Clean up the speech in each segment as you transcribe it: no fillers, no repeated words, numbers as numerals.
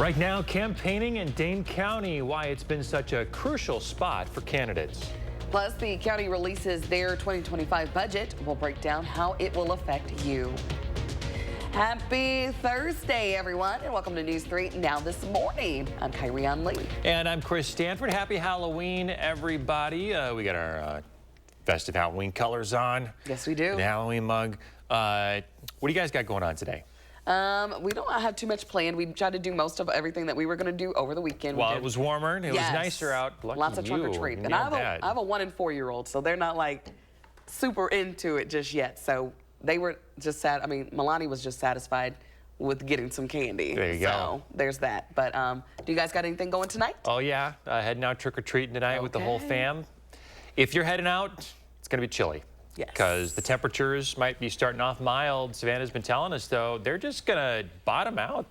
Right now, campaigning in Dane County, why it's been such a crucial spot for candidates. Plus, the county releases their 2025 budget. We'll break down how it will affect you. Happy Thursday, everyone, and welcome to News 3 Now This Morning. I'm Kyrie Lee. And I'm Chris Stanford. Happy Halloween, everybody. We got our festive Halloween colors on. Yes, we do. The Halloween mug. What do you guys got going on today? We don't have too much planned. We tried to do most of everything that we were going to do over the weekend. Well, it was warmer and it was nicer out. Lucky Lots of trunk or treat. And I have a 1- and 4-year-old, so they're not like super into it just yet. So they were just sad. I mean, Milani was just satisfied with getting some candy. There you go. So there's that. But do you guys got anything going tonight? Oh, yeah. Heading out trick-or-treating tonight with the whole fam. If you're heading out, it's going to be chilly. Yes. Because the temperatures might be starting off mild. Savannah's been telling us, though, they're just going to bottom out.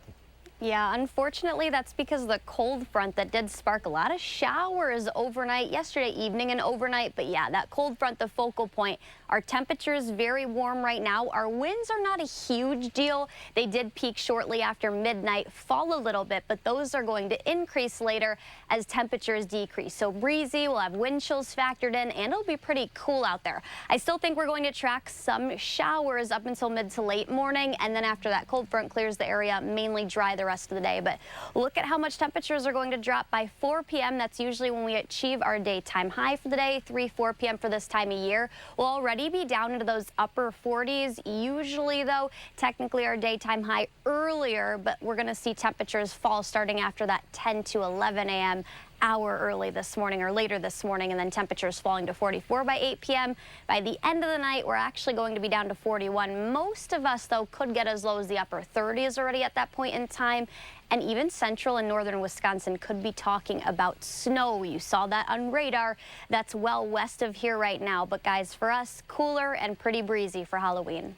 Yeah, unfortunately, that's because of the cold front that did spark a lot of showers overnight, yesterday evening and overnight. But yeah, that cold front, the focal point. Our temperature is very warm right now. Our winds are not a huge deal. They did peak shortly after midnight, fall a little bit, but those are going to increase later as temperatures decrease. So breezy, we'll have wind chills factored in, and it'll be pretty cool out there. I still think we're going to track some showers up until mid to late morning, and then after that cold front clears the area, mainly dry the rest of the day. But look at how much temperatures are going to drop by 4 p.m. That's usually when we achieve our daytime high for the day. 3-4 p.m. for this time of year. We'll already be down into those upper 40s. Usually, though, technically our daytime high earlier, but we're going to see temperatures fall starting after that 10 to 11 a.m. hour early this morning or later this morning, and then temperatures falling to 44 by 8 p.m. By the end of the night, we're actually going to be down to 41. Most of us, though, could get as low as the upper 30s already at that point in time. And even central and northern Wisconsin could be talking about snow. You saw that on radar. That's well west of here right now. But guys, for us, cooler and pretty breezy for Halloween.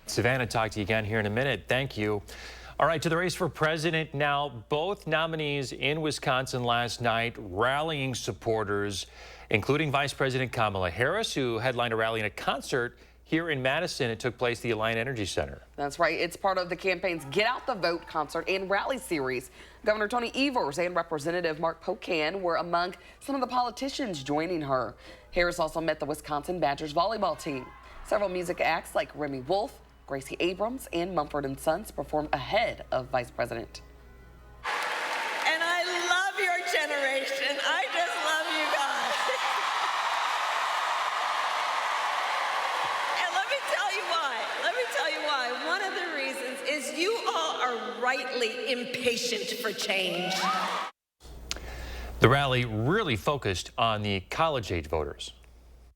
Savannah, talk to you again here in a minute. Thank you. All right, to the race for president now. Both nominees in Wisconsin last night rallying supporters, including Vice President Kamala Harris, who headlined a rally and a concert here in Madison. It took place at the Alliant Energy Center. That's right. It's part of the campaign's Get Out the Vote concert and rally series. Governor Tony Evers and Representative Mark Pocan were among some of the politicians joining her. Harris also met the Wisconsin Badgers volleyball team. Several music acts like Remy Wolf, Gracie Abrams, and Mumford & Sons performed ahead of Vice President. And I love your generation. I just love you guys. And let me tell you why. Let me tell you why. One of the reasons is you all are rightly impatient for change. The rally really focused on the college-age voters.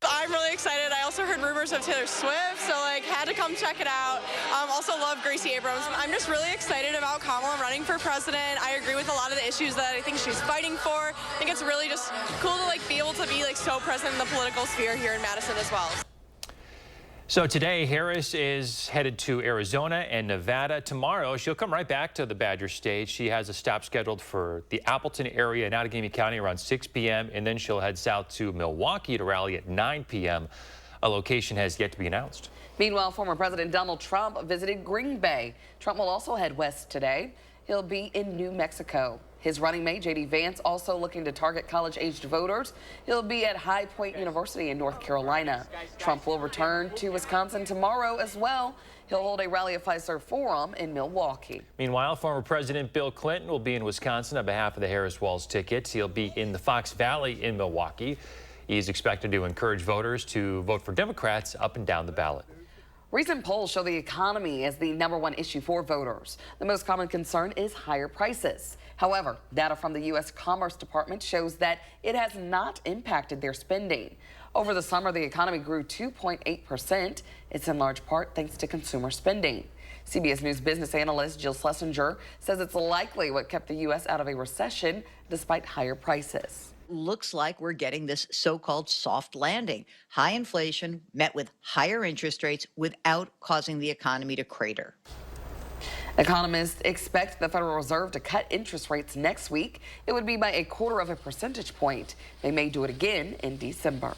I'm really excited. I also heard rumors of Taylor Swift, so had to come check it out. Also love Gracie Abrams. I'm just really excited about Kamala running for president. I agree with a lot of the issues that I think she's fighting for. I think it's really just cool to be able to be so present in the political sphere here in Madison as well. So today, Harris is headed to Arizona and Nevada. Tomorrow, she'll come right back to the Badger State. She has a stop scheduled for the Appleton area in Outagamie County around 6 p.m., and then she'll head south to Milwaukee to rally at 9 p.m. A location has yet to be announced. Meanwhile, former President Donald Trump visited Green Bay. Trump will also head west today. He'll be in New Mexico. His running mate, J.D. Vance, also looking to target college-aged voters. He'll be at High Point University in North Carolina. Trump will return to Wisconsin tomorrow as well. He'll hold a rally at Fiserv Forum in Milwaukee. Meanwhile, former President Bill Clinton will be in Wisconsin on behalf of the Harris Walls tickets. He'll be in the Fox Valley in Milwaukee. He's expected to encourage voters to vote for Democrats up and down the ballot. Recent polls show the economy as the #1 issue for voters. The most common concern is higher prices. However, data from the U.S. Commerce Department shows that it has not impacted their spending. Over the summer, the economy grew 2.8%. It's in large part thanks to consumer spending. CBS News business analyst Jill Schlesinger says it's likely what kept the U.S. out of a recession despite higher prices. Looks like we're getting this so-called soft landing. High inflation met with higher interest rates without causing the economy to crater. Economists expect the Federal Reserve to cut interest rates next week. It would be by 1/4 percentage point. They may do it again in December.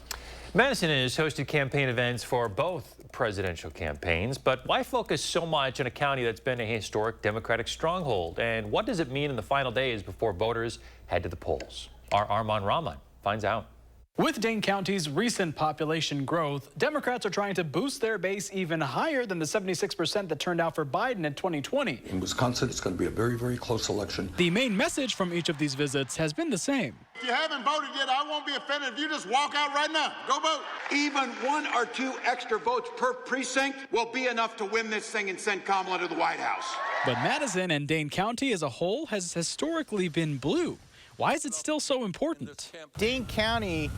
Madison has hosted campaign events for both presidential campaigns, but why focus so much on a county that's been a historic Democratic stronghold? And what does it mean in the final days before voters head to the polls? Our Arman Rahman finds out. With Dane County's recent population growth, Democrats are trying to boost their base even higher than the 76% that turned out for Biden in 2020. In Wisconsin, it's going to be a very, very close election. The main message from each of these visits has been the same. If you haven't voted yet, I won't be offended if you just walk out right now. Go vote. Even 1 or 2 extra votes per precinct will be enough to win this thing and send Kamala to the White House. But Madison and Dane County as a whole has historically been blue. Why is it still so important? Dane County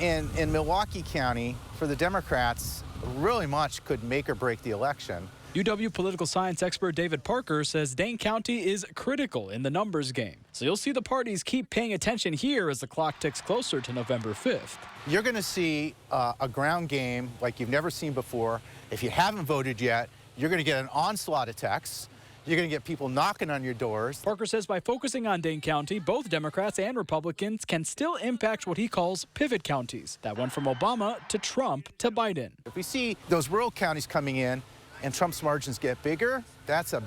and Milwaukee County, for the Democrats, really much could make or break the election. UW political science expert David Parker says Dane County is critical in the numbers game. So you'll see the parties keep paying attention here as the clock ticks closer to November 5th. You're going to see a ground game like you've never seen before. If you haven't voted yet, you're going to get an onslaught of texts. You're going to get people knocking on your doors. Parker says by focusing on Dane County, both Democrats and Republicans can still impact what he calls pivot counties that went from Obama to Trump to Biden. If we see those rural counties coming in and Trump's margins get bigger, that's a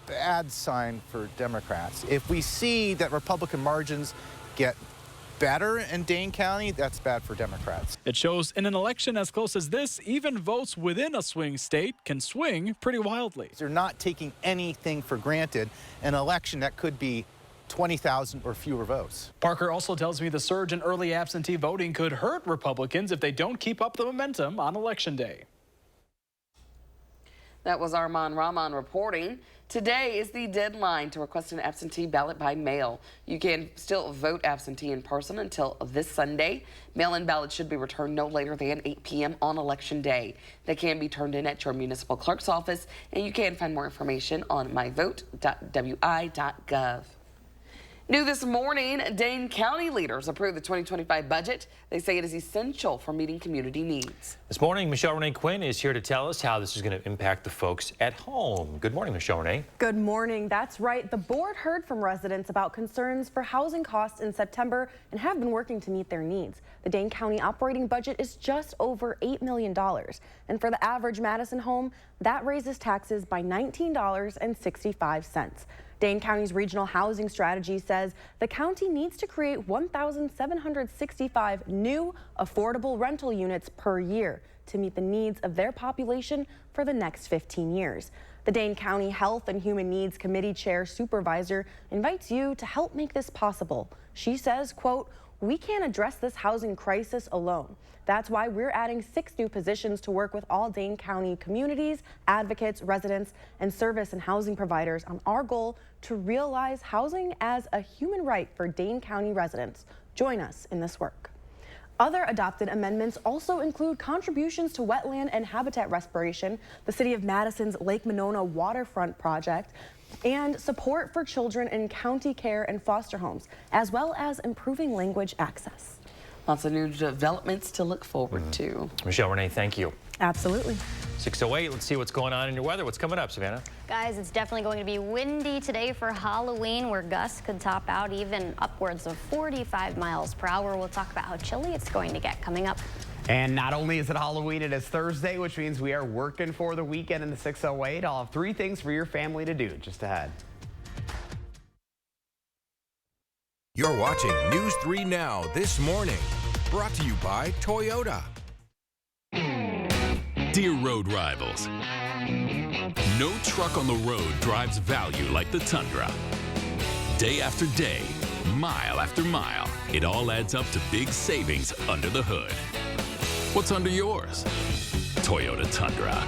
bad sign for Democrats. If we see that Republican margins get better in Dane County, that's bad for Democrats. It shows in an election as close as this, even votes within a swing state can swing pretty wildly. They're not taking anything for granted. An election that could be 20,000 or fewer votes. Parker also tells me the surge in early absentee voting could hurt Republicans if they don't keep up the momentum on Election Day. That was Arman Rahman reporting. Today is the deadline to request an absentee ballot by mail. You can still vote absentee in person until this Sunday. Mail-in ballots should be returned no later than 8 p.m. on Election Day. They can be turned in at your municipal clerk's office, and you can find more information on myvote.wi.gov. New this morning, Dane County leaders approved the 2025 budget. They say it is essential for meeting community needs. This morning, Michelle Renee Quinn is here to tell us how this is going to impact the folks at home. Good morning, Michelle Renee. Good morning. That's right. The board heard from residents about concerns for housing costs in September and have been working to meet their needs. The Dane County operating budget is just over $8 million. And for the average Madison home, that raises taxes by $19.65. Dane County's regional housing strategy says the county needs to create 1,765 new affordable rental units per year to meet the needs of their population for the next 15 years. The Dane County Health and Human Needs Committee Chair Supervisor invites you to help make this possible. She says, quote, "We can't address this housing crisis alone. That's why we're adding 6 new positions to work with all Dane County communities, advocates, residents, and service and housing providers on our goal to realize housing as a human right for Dane County residents. Join us in this work." Other adopted amendments also include contributions to wetland and habitat restoration, the City of Madison's Lake Monona waterfront project, and support for children in county care and foster homes, as well as improving language access. Lots of new developments to look forward to. Michelle Renee, thank you. Absolutely. 6:08, let's see what's going on in your weather. What's coming up, Savannah? Guys, it's definitely going to be windy today for Halloween, where gusts could top out even upwards of 45 miles per hour. We'll talk about how chilly it's going to get coming up. And not only is it Halloween, it is Thursday, which means we are working for the weekend in the 6:08. I'll have 3 things for your family to do just ahead. You're watching News 3 Now this morning, brought to you by Toyota. Dear road rivals, no truck on the road drives value like the Tundra. Day after day, mile after mile, it all adds up to big savings under the hood. What's under yours? Toyota Tundra.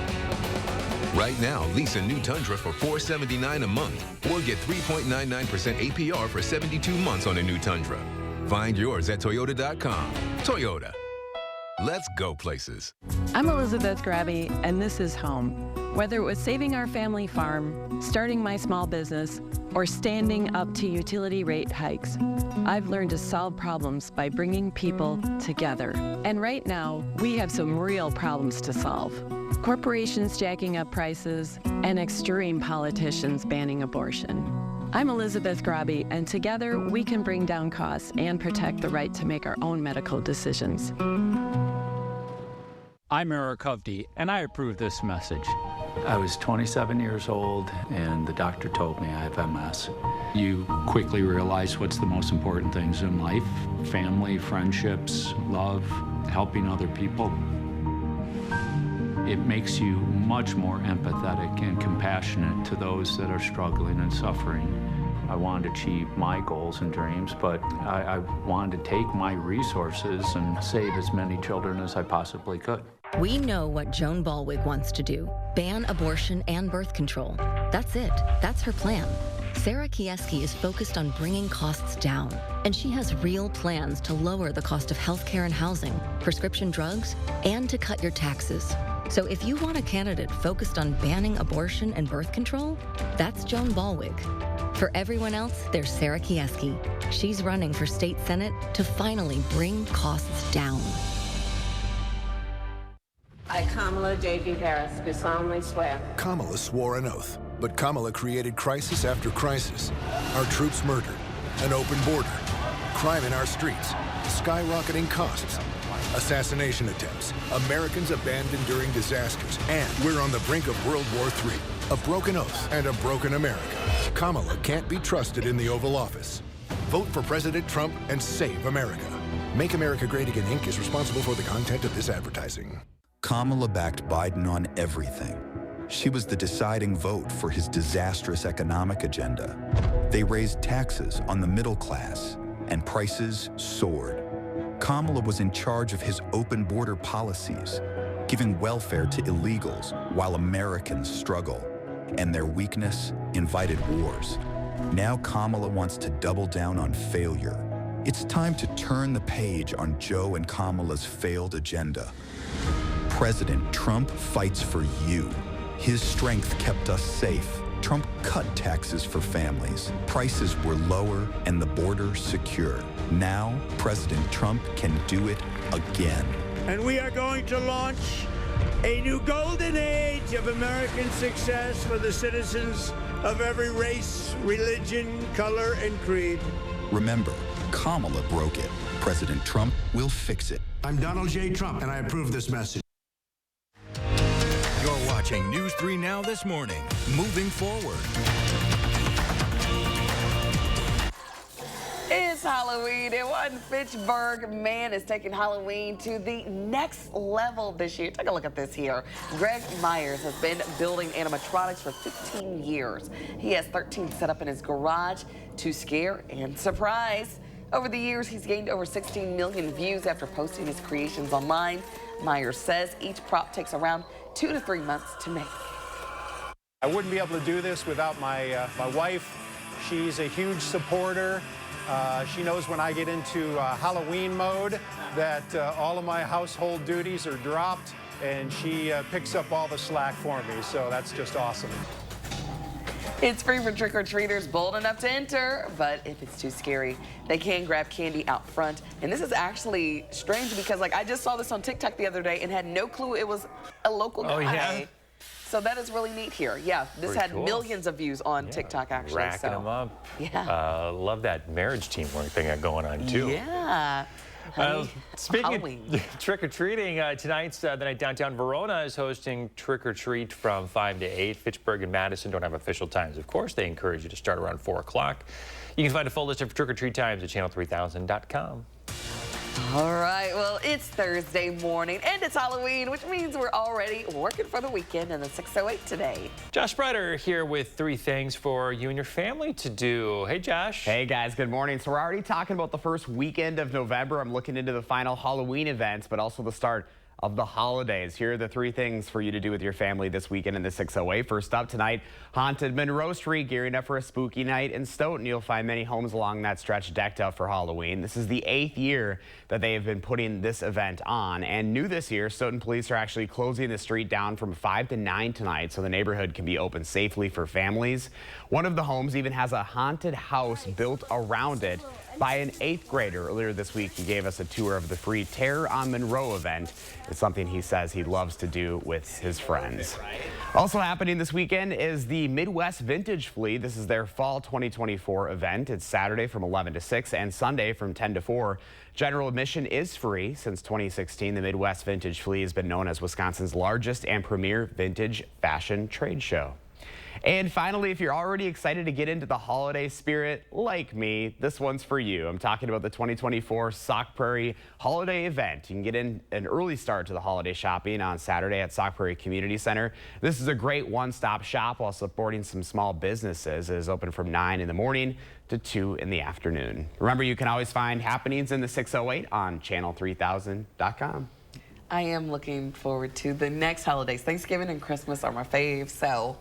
Right now, lease a new Tundra for $479 a month or get 3.99% APR for 72 months on a new Tundra. Find yours at Toyota.com. Toyota. Let's go places. I'm Elizabeth Grabby, and this is Home. Whether it was saving our family farm, starting my small business, or standing up to utility rate hikes, I've learned to solve problems by bringing people together. And right now, we have some real problems to solve. Corporations jacking up prices, and extreme politicians banning abortion. I'm Elizabeth Grabby, and together we can bring down costs and protect the right to make our own medical decisions. I'm Eric Hovde, and I approve this message. I was 27 years old, and the doctor told me I have MS. You quickly realize what's the most important things in life: family, friendships, love, helping other people. It makes you much more empathetic and compassionate to those that are struggling and suffering. I wanted to achieve my goals and dreams, but I wanted to take my resources and save as many children as I possibly could. We know what Joan Ballwig wants to do: ban abortion and birth control. That's it. That's her plan. Sarah Kieski is focused on bringing costs down, and she has real plans to lower the cost of healthcare and housing, prescription drugs, and to cut your taxes. So if you want a candidate focused on banning abortion and birth control, that's Joan Ballwig. For everyone else, there's Sarah Kieski. She's running for state senate to finally bring costs down. I, Kamala J.B. Harris, do solemnly swear. Kamala swore an oath, but Kamala created crisis after crisis. Our troops murdered, an open border, crime in our streets, skyrocketing costs, assassination attempts, Americans abandoned during disasters, and we're on the brink of World War III. A broken oath and a broken America. Kamala can't be trusted in the Oval Office. Vote for President Trump and save America. Make America Great Again, Inc. is responsible for the content of this advertising. Kamala backed Biden on everything. She was the deciding vote for his disastrous economic agenda. They raised taxes on the middle class, and prices soared. Kamala was in charge of his open border policies, giving welfare to illegals while Americans struggle, and their weakness invited wars. Now Kamala wants to double down on failure. It's time to turn the page on Joe and Kamala's failed agenda. President Trump fights for you. His strength kept us safe. Trump cut taxes for families. Prices were lower and the border secure. Now, President Trump can do it again. And we are going to launch a new golden age of American success for the citizens of every race, religion, color, and creed. Remember, Kamala broke it. President Trump will fix it. I'm Donald J. Trump, and I approve this message. You're watching News 3 Now this morning. Moving forward. It's Halloween, and one Fitchburg man is taking Halloween to the next level this year. Take a look at this here. Greg Myers has been building animatronics for 15 years. He has 13 set up in his garage to scare and surprise. Over the years, he's gained over 16 million views after posting his creations online. Myers says each prop takes around 2 to 3 months to make. I wouldn't be able to do this without my wife. She's a huge supporter. She knows when I get into Halloween mode that all of my household duties are dropped, and she picks up all the slack for me, so that's just awesome. It's free for trick-or-treaters bold enough to enter, but if it's too scary, they can grab candy out front. And this is actually strange because, like, I just saw this on TikTok the other day and had no clue it was a local guy. Oh, yeah? So that is really neat here. Yeah, this Pretty had cool. millions of views on TikTok, actually. Racking them up. Yeah. Love that marriage teamwork thing going on, too. Yeah. Speaking Halloween. of trick-or-treating, tonight's the night downtown Verona is hosting trick-or-treat from 5 to 8. Fitchburg and Madison don't have official times, of course. They encourage you to start around 4 o'clock. You can find a full list of trick-or-treat times at channel3000.com. All right, well, it's Thursday morning, and it's Halloween, which means we're already working for the weekend in the 608 today. Josh Spreiter here with 3 things for you and your family to do. Hey, Josh. Hey, guys. Good morning. So we're already talking about the first weekend of November. I'm looking into the final Halloween events, but also the start of the holidays. Here are the 3 things for you to do with your family this weekend in the 608. First up tonight, Haunted Monroe Street gearing up for a spooky night in Stoughton. You'll find many homes along that stretch decked out for Halloween. This is the 8th year that they have been putting this event on. And new this year, Stoughton police are actually closing the street down from 5 to 9 tonight so the neighborhood can be open safely for families. One of the homes even has a haunted house built around it. by an 8th grader. Earlier this week, he gave us a tour of the free Terror on Monroe event. It's something he says he loves to do with his friends. Also happening this weekend is the Midwest Vintage Flea. This is their fall 2024 event. It's Saturday from 11 to 6 and Sunday from 10 to 4. General admission is free. Since 2016, the Midwest Vintage Flea has been known as Wisconsin's largest and premier vintage fashion trade show. And finally, if you're already excited to get into the holiday spirit like me, this one's for you. I'm talking about the 2024 Sauk Prairie holiday event. You can get in an early start to the holiday shopping on Saturday at Sauk Prairie Community Center. This is a great one-stop shop while supporting some small businesses. It is open from 9 in the morning to 2 in the afternoon. Remember, you can always find happenings in the 608 on channel3000.com. I am looking forward to the next holidays. Thanksgiving and Christmas are my faves, so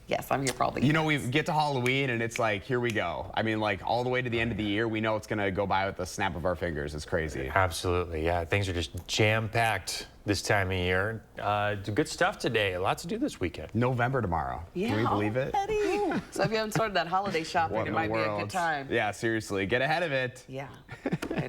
yes, I'm here for all the You know, we get to Halloween and it's like, here we go. I mean, like all the way to the end of the year, we know it's going to go by with the snap of our fingers. It's crazy. Absolutely, yeah. Things are just jam-packed this time of year. Good stuff today. A lot to do this weekend. November tomorrow. Yeah, Can we believe it? So if you haven't started that holiday shopping, it might be a good time. Yeah, seriously. Get ahead of it. Yeah,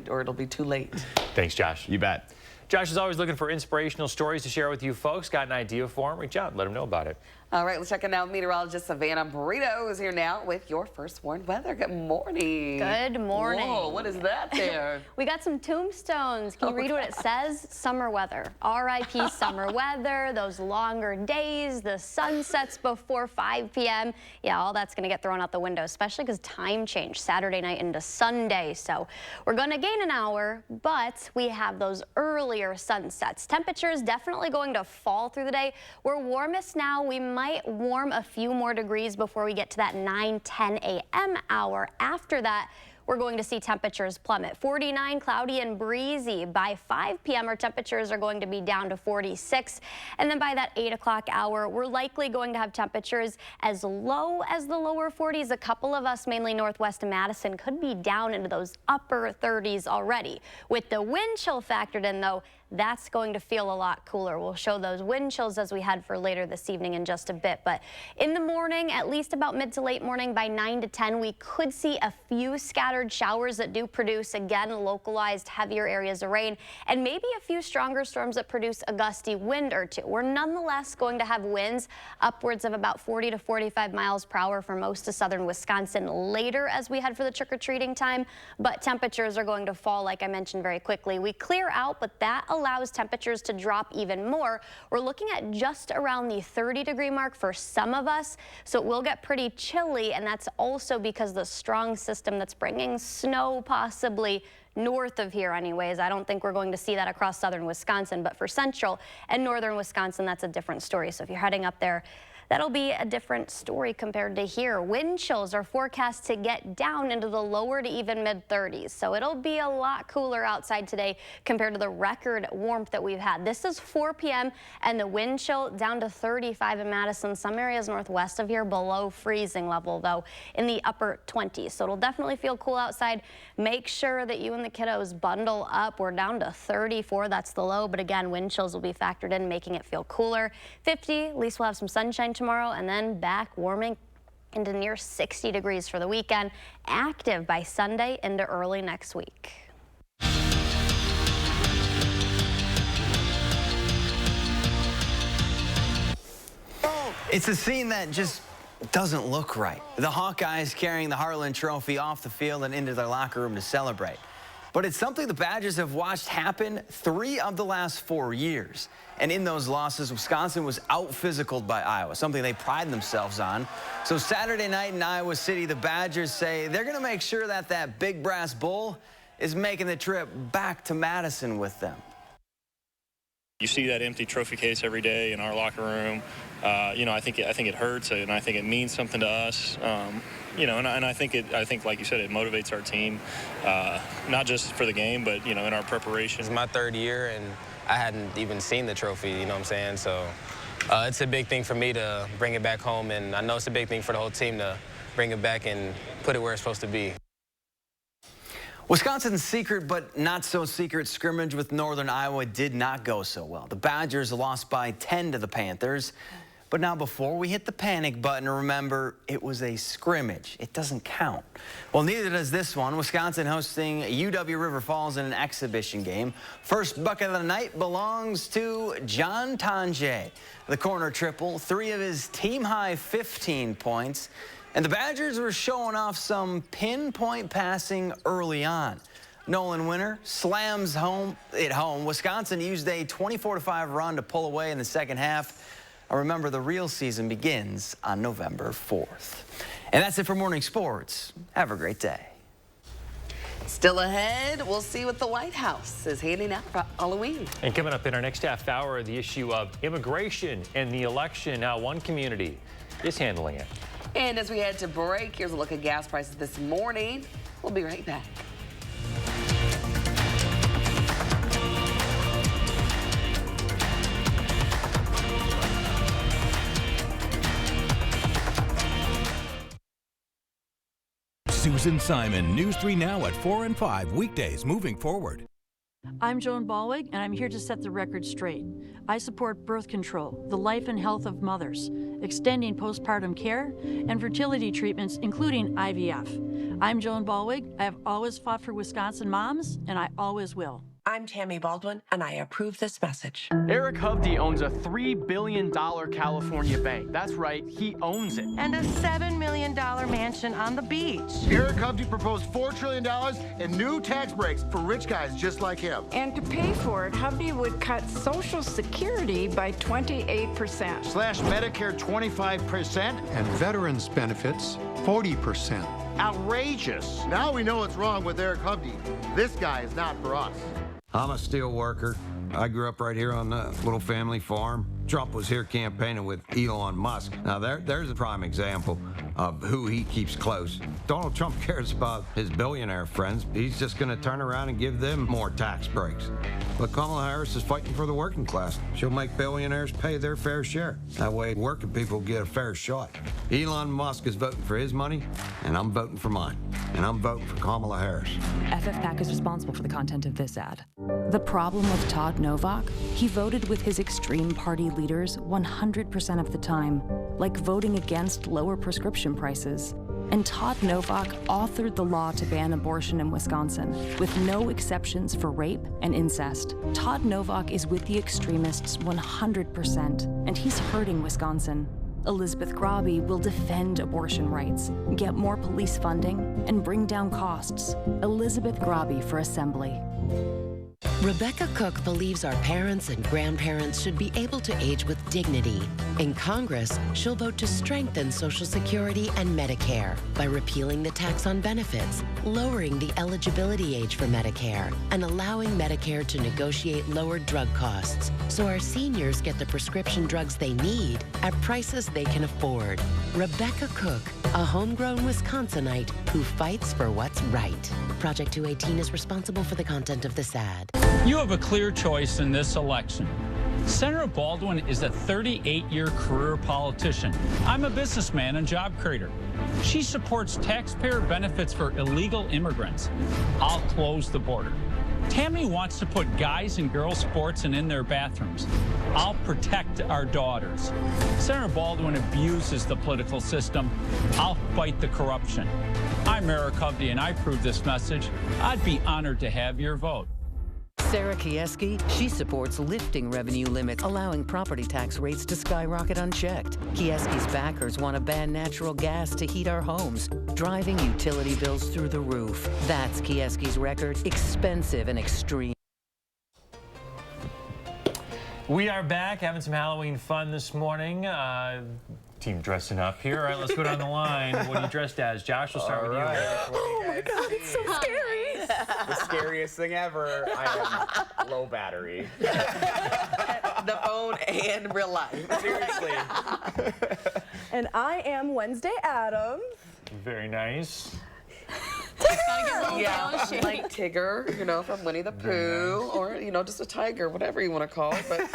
or it'll be too late. Thanks, Josh. You bet. Josh is always looking for inspirational stories to share with you folks. Got an idea for them? Reach out and let them know about it. All right, let's check in now with meteorologist Savannah Burrito is here now with your first warned weather. Good morning. Good morning. Whoa, what is that there? We got some tombstones. Can you read what it says? Summer weather. R.I.P. summer weather, those longer days, the sunsets before 5 p.m. Yeah, all that's going to get thrown out the window, especially because time changed Saturday night into Sunday. So we're going to gain an hour, but we have those earlier sunsets. Temperatures definitely going to fall through the day. We're warmest now. We might warm a few more degrees before we get to that 9-10 a.m. hour. After that, we're going to see temperatures plummet. 49, cloudy and breezy. By 5 p.m., our temperatures are going to be down to 46. And then by that 8 o'clock hour, we're likely going to have temperatures as low as the lower 40s. A couple of us, mainly northwest of Madison, could be down into those upper 30s already. With the wind chill factored in, though, that's going to feel a lot cooler. We'll show those wind chills as we head for later this evening in just a bit. But in the morning, at least about mid to late morning, by 9 to 10, we could see a few scattered showers that do produce, again, localized heavier areas of rain, and maybe a few stronger storms that produce a gusty wind or two. We're nonetheless going to have winds upwards of about 40 to 45 miles per hour for most of southern Wisconsin later as we head for the trick-or-treating time. But temperatures are going to fall, like I mentioned, very quickly. We clear out, but that allows temperatures to drop even more. We're looking at just around the 30-degree mark for some of us, so it will get pretty chilly, and that's also because the strong system that's bringing snow possibly north of here anyways. I don't think we're going to see that across southern Wisconsin, but for central and northern Wisconsin, that's a different story. So if you're heading up there, that'll be a different story compared to here. Wind chills are forecast to get down into the lower to even mid-30s. So it'll be a lot cooler outside today compared to the record warmth that we've had. This is 4 p.m. and the wind chill down to 35 in Madison. Some areas northwest of here below freezing level, though, in the upper 20s. So it'll definitely feel cool outside. Make sure that you and the kiddos bundle up. We're down to 34. That's the low. But again, wind chills will be factored in, making it feel cooler. 50, at least we'll have some sunshine tomorrow, and then back warming into near 60 degrees for the weekend. Active by Sunday into early next week. It's a scene that just doesn't look right. The Hawkeyes carrying the Heartland Trophy off the field and into their locker room to celebrate. But it's something the Badgers have watched happen 3 of the last 4 years. And in those losses, Wisconsin was out-physicaled by Iowa, something they pride themselves on. So Saturday night in Iowa City, the Badgers say they're going to make sure that that big brass bull is making the trip back to Madison with them. You see that empty trophy case every day in our locker room. You know, I think it hurts, and I think it means something to us. You know, and I think, like you said, it motivates our team, not just for the game, but, you know, in our preparation. It's my 3rd year, and I hadn't even seen the trophy, you know what I'm saying? So it's a big thing for me to bring it back home, and I know it's a big thing for the whole team to bring it back and put it where it's supposed to be. Wisconsin's secret but not so secret scrimmage with Northern Iowa did not go so well. The Badgers lost by 10 to the Panthers. But now before we hit the panic button, remember, it was a scrimmage. It doesn't count. Well, neither does this one. Wisconsin hosting UW River Falls in an exhibition game. First bucket of the night belongs to John Tange. The corner triple, 3 of his team-high 15 points. And the Badgers were showing off some pinpoint passing early on. Nolan Winter slams it home. Wisconsin used a 24-5 run to pull away in the second half. Remember, the real season begins on November 4th. And that's it for Morning Sports. Have a great day. Still ahead, we'll see what the White House is handing out for Halloween. And coming up in our next half hour, the issue of immigration and the election, how one community is handling it. And as we head to break, here's a look at gas prices this morning. We'll be right back. Susan Simon, News 3 Now at 4 and 5, weekdays moving forward. I'm Joan Ballwig, and I'm here to set the record straight. I support birth control, the life and health of mothers, extending postpartum care, and fertility treatments, including IVF. I'm Joan Ballwig. I have always fought for Wisconsin moms, and I always will. I'm Tammy Baldwin, and I approve this message. Eric Hovde owns a $3 billion California bank. That's right, he owns it. And a $7 million mansion on the beach. Eric Hovde proposed $4 trillion in new tax breaks for rich guys just like him. And to pay for it, Hovde would cut Social Security by 28%. Slash Medicare 25%. And veterans benefits 40%. Outrageous. Now we know what's wrong with Eric Hovde. This guy is not for us. I'm a steel worker. I grew up right here on the little family farm. Trump was here campaigning with Elon Musk. Now there's a prime example of who he keeps close. Donald Trump cares about his billionaire friends. He's just going to turn around and give them more tax breaks. But Kamala Harris is fighting for the working class. She'll make billionaires pay their fair share. That way working people get a fair shot. Elon Musk is voting for his money, and I'm voting for mine. And I'm voting for Kamala Harris. FFPAC is responsible for the content of this ad. The problem with Todd Novak, he voted with his extreme party leaders 100% of the time, like voting against lower prescription prices. And Todd Novak authored the law to ban abortion in Wisconsin, with no exceptions for rape and incest. Todd Novak is with the extremists 100%, and he's hurting Wisconsin. Elizabeth Grabe will defend abortion rights, get more police funding, and bring down costs. Elizabeth Grabe for Assembly. Rebecca Cook believes our parents and grandparents should be able to age with dignity. In Congress, she'll vote to strengthen Social Security and Medicare by repealing the tax on benefits, lowering the eligibility age for Medicare, and allowing Medicare to negotiate lower drug costs so our seniors get the prescription drugs they need at prices they can afford. Rebecca Cook, a homegrown Wisconsinite who fights for what's right. Project 218 is responsible for the content of this ad. You have a clear choice in this election. Senator Baldwin is a 38-year career politician. I'm a businessman and job creator. She supports taxpayer benefits for illegal immigrants. I'll close the border. Tammy wants to put guys and girls sports in their bathrooms. I'll protect our daughters. Senator Baldwin abuses the political system. I'll fight the corruption. I'm Eric Hovde, and I approve this message. I'd be honored to have your vote. Sarah Kieski, she supports lifting revenue limits, allowing property tax rates to skyrocket unchecked. Kieski's backers want to ban natural gas to heat our homes, driving utility bills through the roof. That's Kieski's record, expensive and extreme. We are back having some Halloween fun this morning. Team dressing up here. All right, let's go down the line. What are you dressed as? Josh, we'll start with you. Oh my God, it's so scary. The scariest thing ever. I am low battery. The phone and real life. Seriously. And I am Wednesday Addams. Very nice. Yeah, like Tigger, you know, from Winnie the Pooh, or, you know, just a tiger, whatever you want to call it. But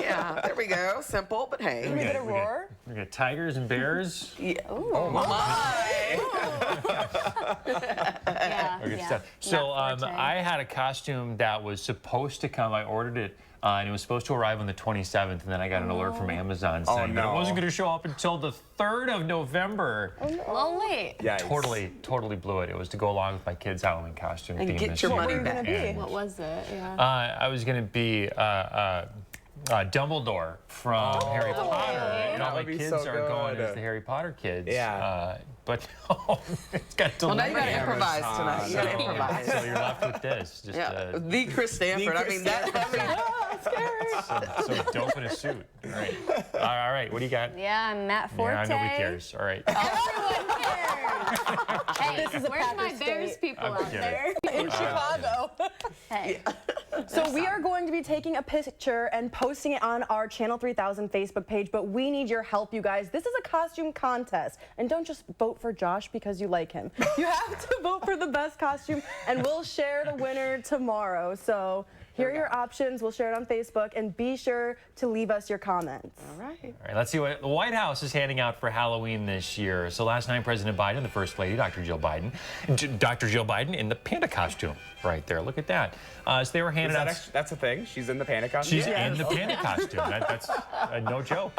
yeah, there we go. Simple, but hey. Can we get a roar? We got tigers and bears. Yeah. Oh my. Good stuff. So I had a costume that was supposed to come. I ordered it. And it was supposed to arrive on the 27th, and then I got an alert from Amazon saying that it wasn't going to show up until the 3rd of November. Well, wait. Yeah, totally blew it. It was to go along with my kids' Halloween costume theme this year. What were you going to be? What was it? Yeah. I was going to be Dumbledore from Harry Potter. You know, my kids are going as the Harry Potter kids. Yeah. But it's got to. Well, now you got to improvise tonight. You got to improvise. So you're left with this. Just, the Chris Stanford. I mean, so dope in a suit. All right. All right. What do you got? Yeah, Matt Forte. Yeah, nobody cares. All right. Everyone cares. Hey, this is where's my Bears people out there? In Chicago. Hey. So we are going to be taking a picture and posting it on our Channel 3000 Facebook page, but we need your help, you guys. This is a costume contest, and don't just vote for Josh because you like him. You have to vote for the best costume, and we'll share the winner tomorrow. So here are your options. We'll share it on Facebook, and be sure to leave us your comments. All right. All right, let's see what the White House is handing out for Halloween this year. So last night, President Biden, the First Lady, Dr. Jill Biden in the panda costume right there. Look at that. So they were handing out. That's a thing? She's in the panda costume? She's in the panda costume. That's no joke.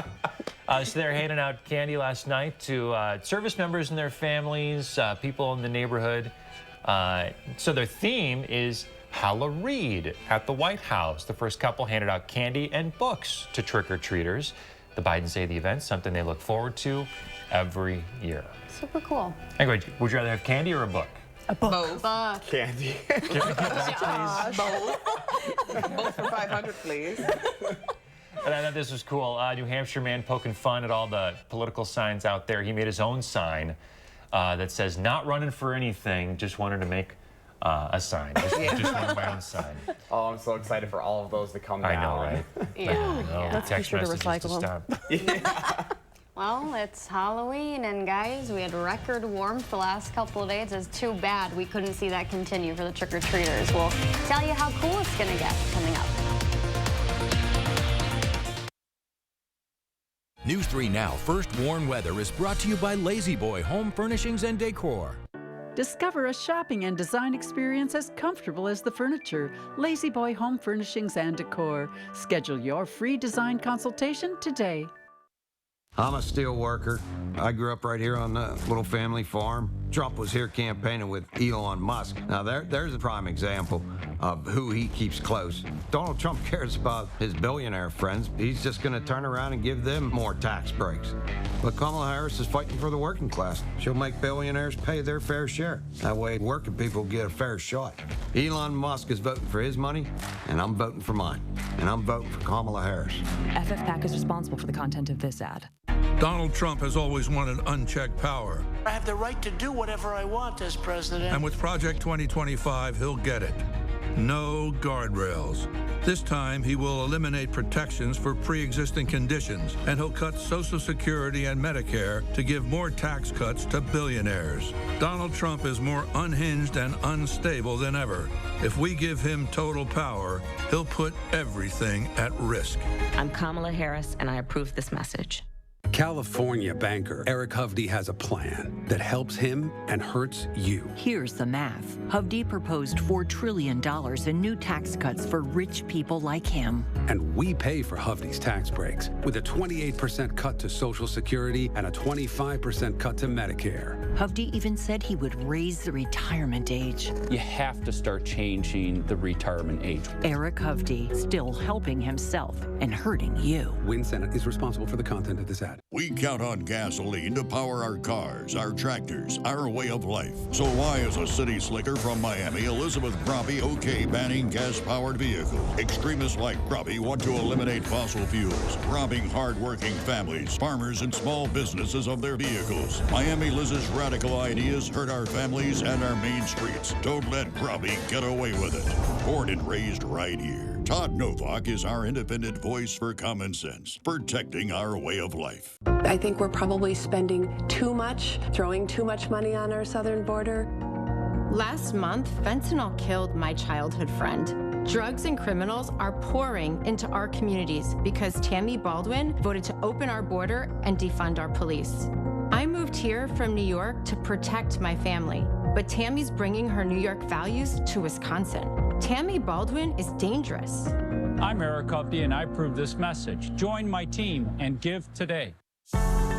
So they were handing out candy last night to service members and their families, people in the neighborhood. So their theme is Halloween at the White House. The first couple handed out candy and books to trick-or-treaters. The Bidens say the event's something they look forward to every year. Super cool. Anyway, would you rather have candy or a book? A book. Both. Candy. Give me both, Both. Both for 500, please. And I thought this was cool. New Hampshire man poking fun at all the political signs out there. He made his own sign that says, "Not running for anything, just wanted to make a sign." Just wanted my own sign. Oh, I'm so excited for all of those to come down. I know, right? Yeah. Let's be sure to recycle them. Well, it's Halloween, and guys, we had record warmth the last couple of days. It's too bad we couldn't see that continue for the trick-or-treaters. We'll tell you how cool it's going to get coming up. News 3 Now First Warn Weather is brought to you by Lazy Boy Home Furnishings and Decor. Discover a shopping and design experience as comfortable as the furniture. Lazy Boy Home Furnishings and Decor. Schedule your free design consultation today. I'm a steel worker. I grew up right here on the little family farm. Trump was here campaigning with Elon Musk. Now there's a prime example of who he keeps close. Donald Trump cares about his billionaire friends. He's just going to turn around and give them more tax breaks. But Kamala Harris is fighting for the working class. She'll make billionaires pay their fair share. That way working people get a fair shot. Elon Musk is voting for his money, and I'm voting for mine. And I'm voting for Kamala Harris. FFPAC is responsible for the content of this ad. Donald Trump has always wanted unchecked power. I have the right to do whatever I want as president. And with Project 2025, he'll get it. No guardrails. This time, he will eliminate protections for pre-existing conditions, and he'll cut Social Security and Medicare to give more tax cuts to billionaires. Donald Trump is more unhinged and unstable than ever. If we give him total power, he'll put everything at risk. I'm Kamala Harris, and I approve this message. California banker Eric Hovde has a plan that helps him and hurts you. Here's the math. Hovde proposed $4 trillion in new tax cuts for rich people like him. And we pay for Hovde's tax breaks with a 28% cut to Social Security and a 25% cut to Medicare. Hovde even said he would raise the retirement age. You have to start changing the retirement age. Eric Hovde still helping himself and hurting you. Win Senate is responsible for the content of this ad. We count on gasoline to power our cars, our tractors, our way of life. So why is a city slicker from Miami, Elizabeth Groppe, okay banning gas-powered vehicles? Extremists like Groppe want to eliminate fossil fuels, robbing hard-working families, farmers, and small businesses of their vehicles. Miami Liz's radical ideas hurt our families and our main streets. Don't let Groppe get away with it. Born and raised right here. Todd Novak is our independent voice for common sense, protecting our way of life. I think we're probably spending too much, throwing too much money on our southern border. Last month, fentanyl killed my childhood friend. Drugs and criminals are pouring into our communities because Tammy Baldwin voted to open our border and defund our police. I'm moved here from New York to protect my family, but Tammy's bringing her New York values to Wisconsin. Tammy Baldwin is dangerous. I'm Eric Hovde, and I approve this message. Join my team and give today.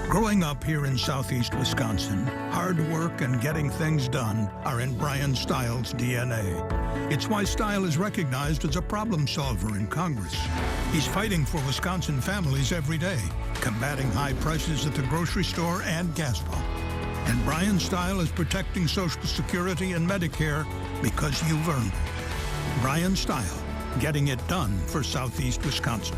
Growing up here in southeast Wisconsin, hard work and getting things done are in Brian Stiles' DNA. It's why Stile is recognized as a problem solver in Congress. He's fighting for Wisconsin families every day, combating high prices at the grocery store and gas pump. And Brian Stile is protecting Social Security and Medicare because you've earned it. Brian Stile, getting it done for southeast Wisconsin.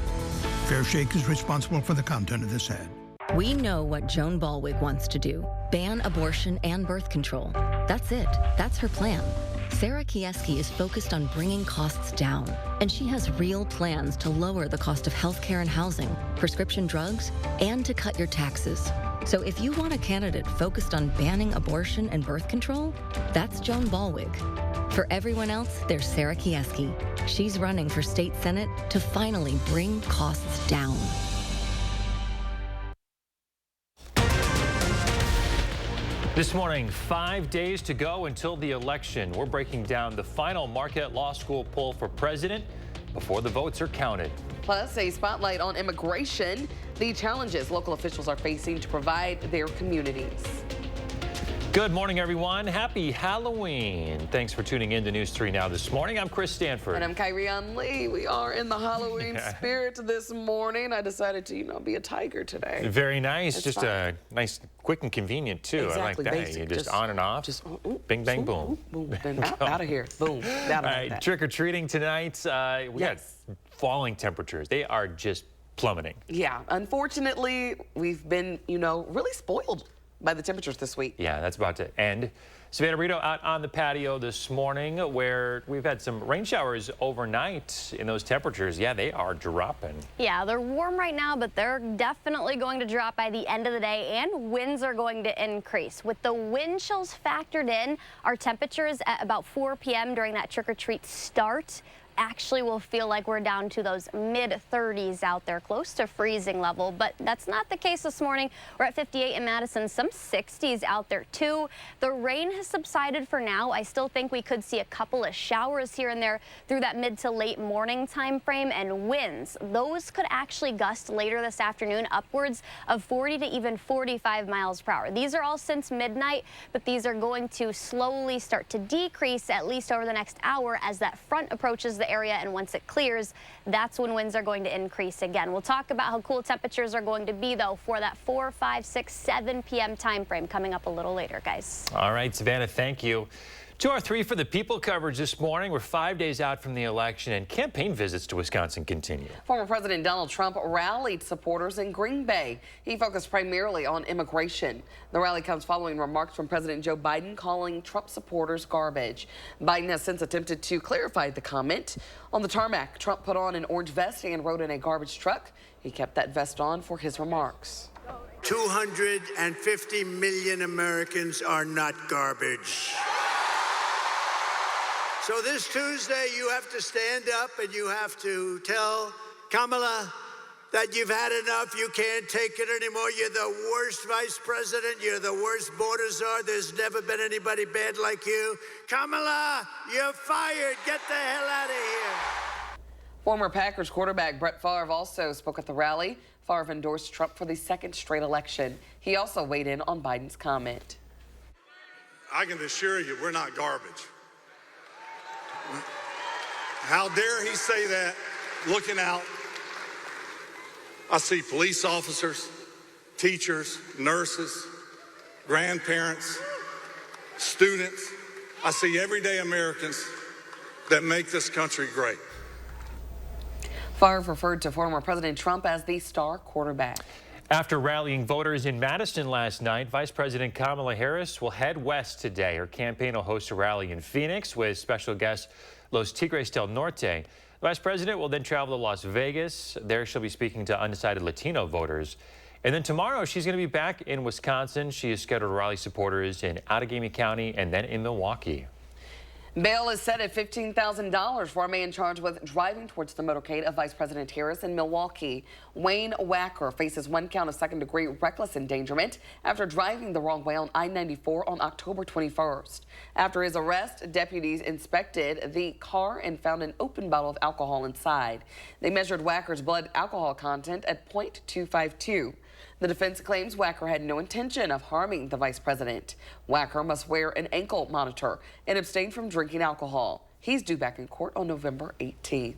Fair Shake is responsible for the content of this ad. We know what Joan Balwig wants to do. Ban abortion and birth control. That's it. That's her plan. Sarah Kieski is focused on bringing costs down, and she has real plans to lower the cost of healthcare and housing, prescription drugs, and to cut your taxes. So if you want a candidate focused on banning abortion and birth control, that's Joan Balwig. For everyone else, there's Sarah Kieski. She's running for state senate to finally bring costs down. This morning, 5 days to go until the election. We're breaking down the final Marquette Law School poll for president before the votes are counted. Plus, a spotlight on immigration, the challenges local officials are facing to provide their communities. Good morning, everyone. Happy Halloween. Thanks for tuning in to News 3 Now this morning. I'm Chris Stanford. And I'm Kyrian Lee. We are in the Halloween spirit this morning. I decided to, be a tiger today. Very nice. It's just fun. Nice, quick and convenient, too. Exactly, I like that. basic. You just on and off. Just bing, bang, boom. Boom, out of here. Boom. All right, trick-or-treating tonight. We got falling temperatures. They are just plummeting. Yeah. Unfortunately, we've been, really spoiled by the temperatures this week. Yeah, that's about to end. Savannah Rito out on the patio this morning where we've had some rain showers overnight in those temperatures. Yeah, they are dropping. Yeah, they're warm right now, but they're definitely going to drop by the end of the day, and winds are going to increase. With the wind chills factored in, our temperatures at about 4 p.m. during that trick-or-treat start actually will feel like we're down to those mid-30s out there, close to freezing level, but that's not the case this morning. We're at 58 in Madison, some 60s out there too. The rain has subsided for now. I still think we could see a couple of showers here and there through that mid to late morning time frame, and winds, those could actually gust later this afternoon upwards of 40 to even 45 miles per hour. These are all since midnight, but these are going to slowly start to decrease at least over the next hour as that front approaches the area, and once it clears, that's when winds are going to increase again. We'll talk about how cool temperatures are going to be, though, for that 4, 5, 6, 7 p.m. time frame coming up a little later, guys. All right, Savannah, thank you. To our 3 for the People coverage this morning. We're 5 days out from the election, and campaign visits to Wisconsin continue. Former President Donald Trump rallied supporters in Green Bay. He focused primarily on immigration. The rally comes following remarks from President Joe Biden calling Trump supporters garbage. Biden has since attempted to clarify the comment. On the tarmac, Trump put on an orange vest and rode in a garbage truck. He kept that vest on for his remarks. 250 million Americans are not garbage. So this Tuesday, you have to stand up and you have to tell Kamala that you've had enough. You can't take it anymore. You're the worst vice president. You're the worst border czar. There's never been anybody bad like you. Kamala, you're fired. Get the hell out of here. Former Packers quarterback Brett Favre also spoke at the rally. Favre endorsed Trump for the second straight election. He also weighed in on Biden's comment. I can assure you, we're not garbage. How dare he say that, looking out. I see police officers, teachers, nurses, grandparents, students. I see everyday Americans that make this country great. Favre referred to former President Trump as the star quarterback. After rallying voters in Madison last night, Vice President Kamala Harris will head west today. Her campaign will host a rally in Phoenix with special guest Los Tigres del Norte. The Vice President will then travel to Las Vegas. There she'll be speaking to undecided Latino voters. And then tomorrow she's going to be back in Wisconsin. She is scheduled to rally supporters in Outagamie County and then in Milwaukee. Bail is set at $15,000 for a man charged with driving towards the motorcade of Vice President Harris in Milwaukee. Wayne Wacker faces 1 count of second-degree reckless endangerment after driving the wrong way on I-94 on October 21st. After his arrest, deputies inspected the car and found an open bottle of alcohol inside. They measured Wacker's blood alcohol content at .252. The defense claims Wacker had no intention of harming the vice president. Wacker must wear an ankle monitor and abstain from drinking alcohol. He's due back in court on November 18th.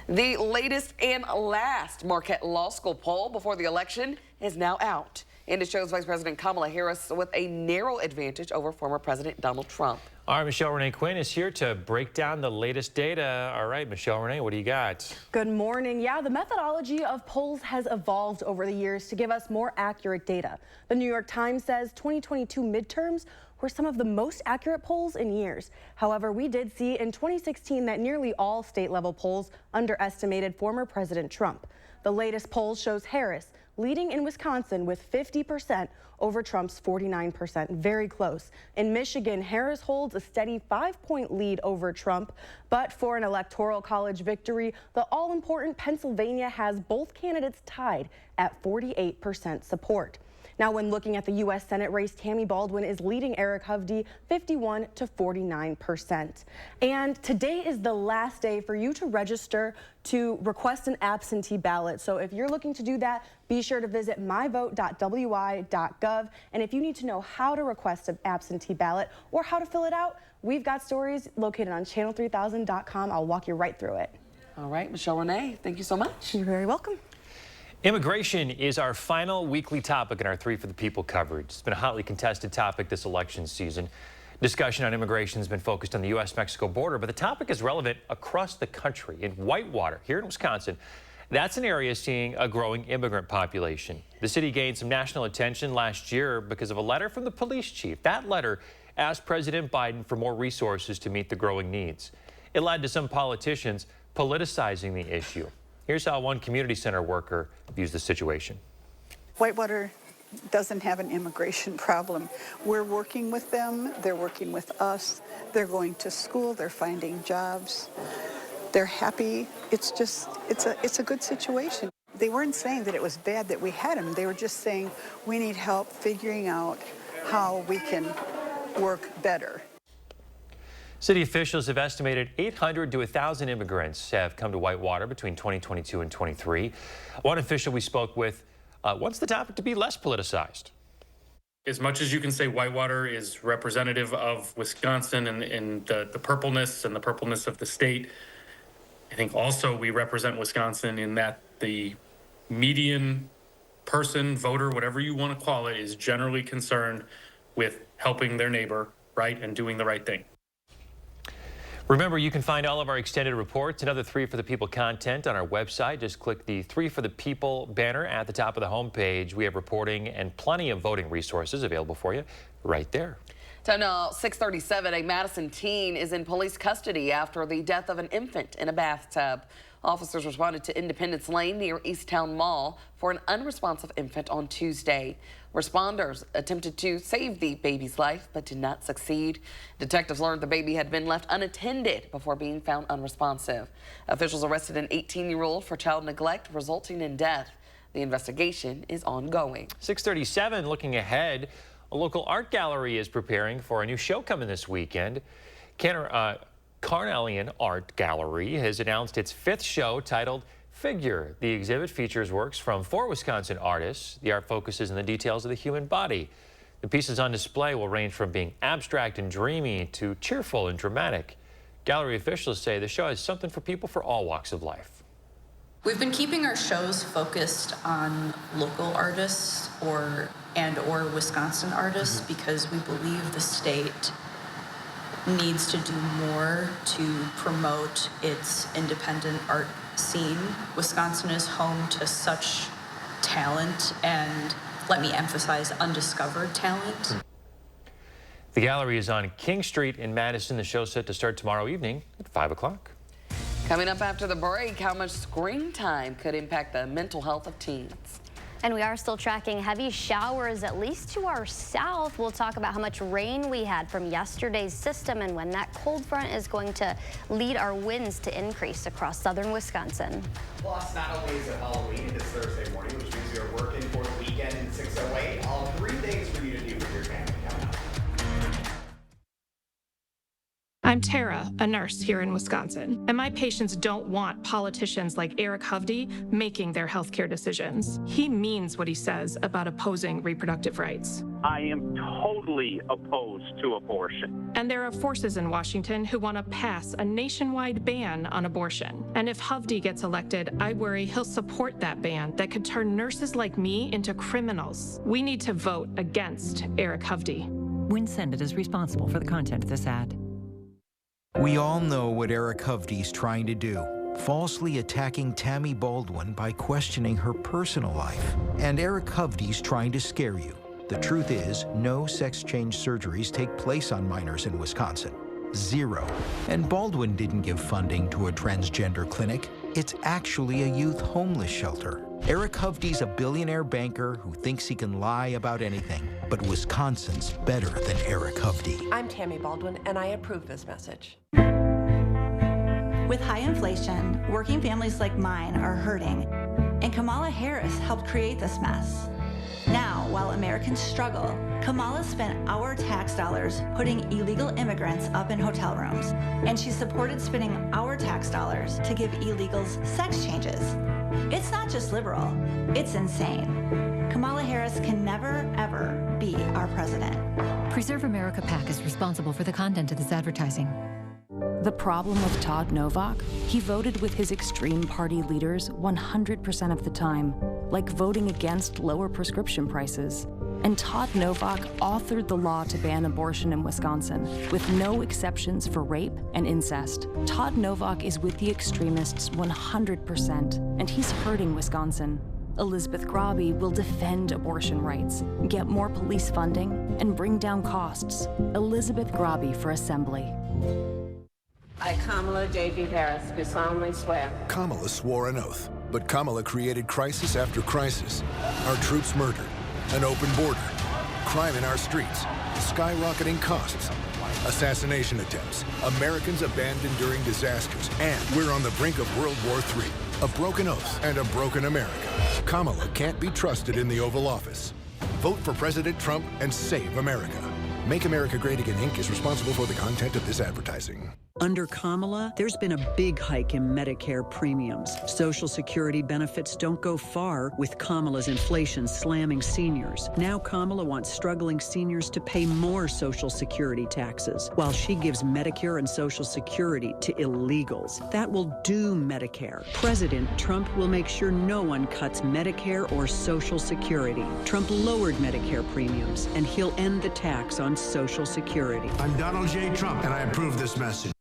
The latest and last Marquette Law School poll before the election is now out, and it shows Vice President Kamala Harris with a narrow advantage over former President Donald Trump. All right, Michelle Renee Quinn is here to break down the latest data. All right, Michelle Renee, what do you got? Good morning. Yeah, the methodology of polls has evolved over the years to give us more accurate data. The New York Times says 2022 midterms were some of the most accurate polls in years. However, we did see in 2016 that nearly all state-level polls underestimated former President Trump. The latest poll shows Harris leading in Wisconsin with 50% over Trump's 49%, very close. In Michigan, Harris holds a steady 5-point lead over Trump, but for an electoral college victory, the all-important Pennsylvania has both candidates tied at 48% support. Now, when looking at the U.S. Senate race, Tammy Baldwin is leading Eric Hovde 51% to 49%. And today is the last day for you to register to request an absentee ballot. So if you're looking to do that, be sure to visit myvote.wi.gov. And if you need to know how to request an absentee ballot or how to fill it out, we've got stories located on channel3000.com. I'll walk you right through it. All right, Michelle Renee, thank you so much. You're very welcome. Immigration is our final weekly topic in our 3 for the People coverage. It's been a hotly contested topic this election season. Discussion on immigration has been focused on the U.S.-Mexico border, but the topic is relevant across the country. In Whitewater, here in Wisconsin, that's an area seeing a growing immigrant population. The city gained some national attention last year because of a letter from the police chief. That letter asked President Biden for more resources to meet the growing needs. It led to some politicians politicizing the issue. Here's how one community center worker views the situation. Whitewater doesn't have an immigration problem. We're working with them, they're working with us, they're going to school, they're finding jobs, they're happy. It's just, it's a good situation. They weren't saying that it was bad that we had them, they were just saying we need help figuring out how we can work better. City officials have estimated 800 to 1,000 immigrants have come to Whitewater between 2022 and 23. One official we spoke with wants the topic to be less politicized. As much as you can say Whitewater is representative of Wisconsin and the purpleness and the purpleness of the state, I think also we represent Wisconsin in that the median person, voter, whatever you want to call it, is generally concerned with helping their neighbor, right, and doing the right thing. Remember, you can find all of our extended reports and other 3 for the People content on our website. Just click the 3 for the People banner at the top of the homepage. We have reporting and plenty of voting resources available for you right there. Time now, 6:37, a Madison teen is in police custody after the death of an infant in a bathtub. Officers responded to Independence Lane near Easttown Mall for an unresponsive infant on Tuesday. Responders attempted to save the baby's life, but did not succeed. Detectives learned the baby had been left unattended before being found unresponsive. Officials arrested an 18-year-old for child neglect, resulting in death. The investigation is ongoing. 6:37, looking ahead, a local art gallery is preparing for a new show coming this weekend. Carnelian Art Gallery has announced its 5th show titled Figure. The exhibit features works from 4 Wisconsin artists. The art focuses on the details of the human body. The pieces on display will range from being abstract and dreamy to cheerful and dramatic. Gallery officials say the show has something for people for all walks of life. We've been keeping our shows focused on local artists or Wisconsin artists because we believe the state needs to do more to promote its independent art scene. Wisconsin is home to such talent and, let me emphasize, undiscovered talent. The gallery is on King Street in Madison. The show's set to start tomorrow evening at 5 o'clock. Coming up after the break, how much screen time could impact the mental health of teens. And we are still tracking heavy showers, at least to our south. We'll talk about how much rain we had from yesterday's system and when that cold front is going to lead our winds to increase across southern Wisconsin. Plus, not only is it Halloween, it's Thursday morning, which means we are working for the weekend in 608. All 3 days for you to do with your family coming up. I'm Tara, a nurse here in Wisconsin, and my patients don't want politicians like Eric Hovde making their healthcare decisions. He means what he says about opposing reproductive rights. I am totally opposed to abortion. And there are forces in Washington who want to pass a nationwide ban on abortion. And if Hovde gets elected, I worry he'll support that ban that could turn nurses like me into criminals. We need to vote against Eric Hovde. WIN Senate is responsible for the content of this ad. We all know what Eric Hovde's trying to do, falsely attacking Tammy Baldwin by questioning her personal life. And Eric Hovde's trying to scare you. The truth is, no sex change surgeries take place on minors in Wisconsin. 0. And Baldwin didn't give funding to a transgender clinic. It's actually a youth homeless shelter. Eric Hovde's a billionaire banker who thinks he can lie about anything. But Wisconsin's better than Eric Hovde. I'm Tammy Baldwin, and I approve this message. With high inflation, working families like mine are hurting, and Kamala Harris helped create this mess. Now, while Americans struggle, Kamala spent our tax dollars putting illegal immigrants up in hotel rooms, and she supported spending our tax dollars to give illegals sex changes. It's not just liberal, it's insane. Kamala Harris can never, ever be our president. Preserve America PAC is responsible for the content of this advertising. The problem with Todd Novak? He voted with his extreme party leaders 100% of the time, like voting against lower prescription prices. And Todd Novak authored the law to ban abortion in Wisconsin, with no exceptions for rape and incest. Todd Novak is with the extremists 100%, and he's hurting Wisconsin. Elizabeth Grabe will defend abortion rights, get more police funding, and bring down costs. Elizabeth Grabe for Assembly. I, Kamala J.D. Harris, do solemnly swear. Kamala swore an oath, but Kamala created crisis after crisis. Our troops murdered, an open border, crime in our streets, skyrocketing costs, assassination attempts, Americans abandoned during disasters, and we're on the brink of World War III. A broken oath and a broken America. Kamala can't be trusted in the Oval Office. Vote for President Trump and save America. Make America Great Again, Inc. is responsible for the content of this advertising. Under Kamala, there's been a big hike in Medicare premiums. Social Security benefits don't go far with Kamala's inflation slamming seniors. Now Kamala wants struggling seniors to pay more Social Security taxes, while she gives Medicare and Social Security to illegals. That will doom Medicare. President Trump will make sure no one cuts Medicare or Social Security. Trump lowered Medicare premiums, and he'll end the tax on Social Security. I'm Donald J. Trump, and I approve this message.